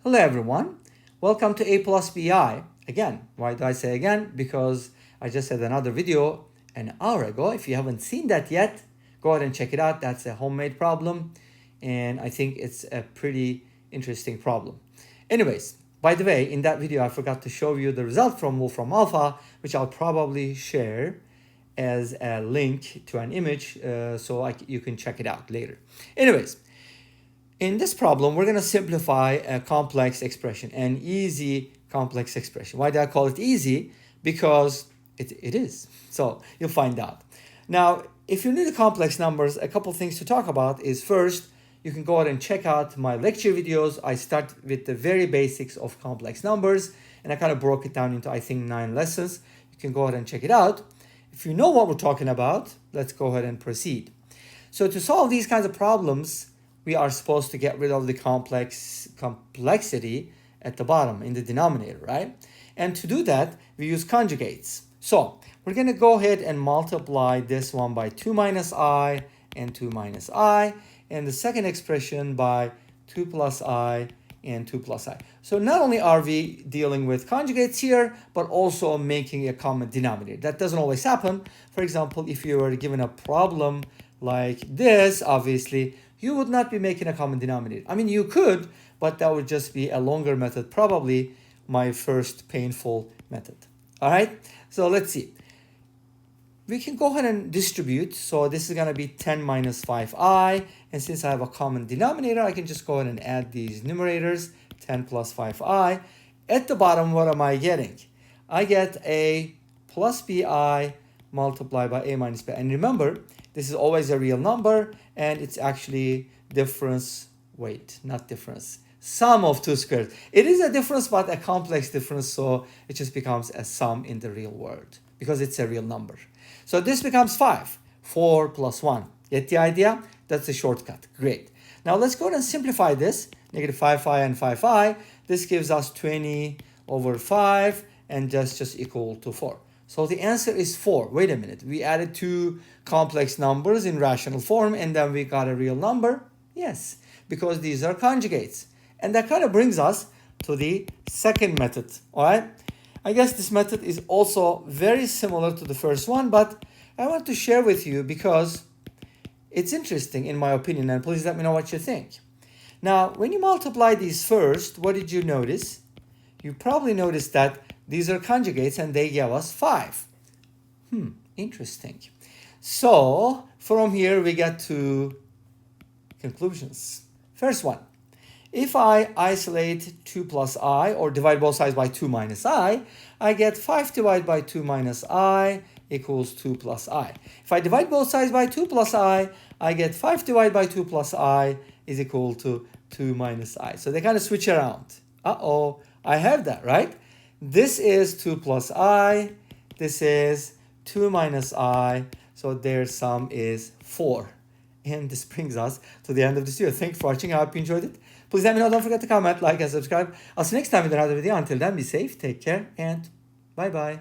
Hello everyone, welcome to A plus BI. Again, why do I say again? Because I just had another video an hour ago. If you haven't seen that yet, go ahead and check it out. That's a homemade problem and I think it's a pretty interesting problem. Anyways, by the way, in that video I forgot to show you the result from Wolfram Alpha, which I'll probably share as a link to an image so you can check it out later. Anyways, in this problem, we're going to simplify a complex expression, an easy complex expression. Why do I call it easy? Because it is. So you'll find out. Now, if you need the complex numbers, a couple things to talk about is first, you can go ahead and check out my lecture videos. I start with the very basics of complex numbers, and I kind of broke it down into, I think, 9 lessons. You can go ahead and check it out. If you know what we're talking about, let's go ahead and proceed. So to solve these kinds of problems, we are supposed to get rid of the complexity at the bottom in the denominator, right? And to do that, we use conjugates. So we're going to go ahead and multiply this one by 2 minus I and 2 minus I, and the second expression by 2 plus I and 2 plus I. So not only are we dealing with conjugates here, but also making a common denominator. That doesn't always happen. For example, if you were given a problem like this, obviously, you would not be making a common denominator. I mean, you could, but that would just be a longer method, probably my first painful method. All right, so let's see. We can go ahead and distribute. So this is going to be 10 minus 5i. And since I have a common denominator, I can just go ahead and add these numerators, 10 plus 5i. At the bottom, what am I getting? I get a plus bi multiplied by a minus b. And remember, this is always a real number, and it's actually sum of 2 squares. It is a difference, but a complex difference, so it just becomes a sum in the real world because it's a real number. So this becomes 5, 4 plus 1. Get the idea? That's the shortcut. Great. Now let's go ahead and simplify this. Negative 5i and 5i. This gives us 20 over 5, and that's just equal to 4. So the answer is 4. Wait a minute. We added 2 complex numbers in rational form and then we got a real number? Yes, because these are conjugates. And that kind of brings us to the second method. All right. I guess this method is also very similar to the first one, but I want to share with you because it's interesting in my opinion, and please let me know what you think. Now, when you multiply these first, what did you notice? You probably noticed that these are conjugates and they give us 5. Interesting. So from here we get to conclusions. First one, if I isolate 2 plus I or divide both sides by 2 minus I get 5 divided by 2 minus I equals 2 plus I. If I divide both sides by 2 plus I get 5 divided by 2 plus I is equal to 2 minus I. So they kind of switch around. I have that, right? This is 2 plus I. This is 2 minus I. So their sum is 4. And this brings us to the end of this video. Thank you for watching. I hope you enjoyed it. Please let me know. Don't forget to comment, like, and subscribe. I'll see you next time with another video. Until then, be safe, take care, and bye-bye.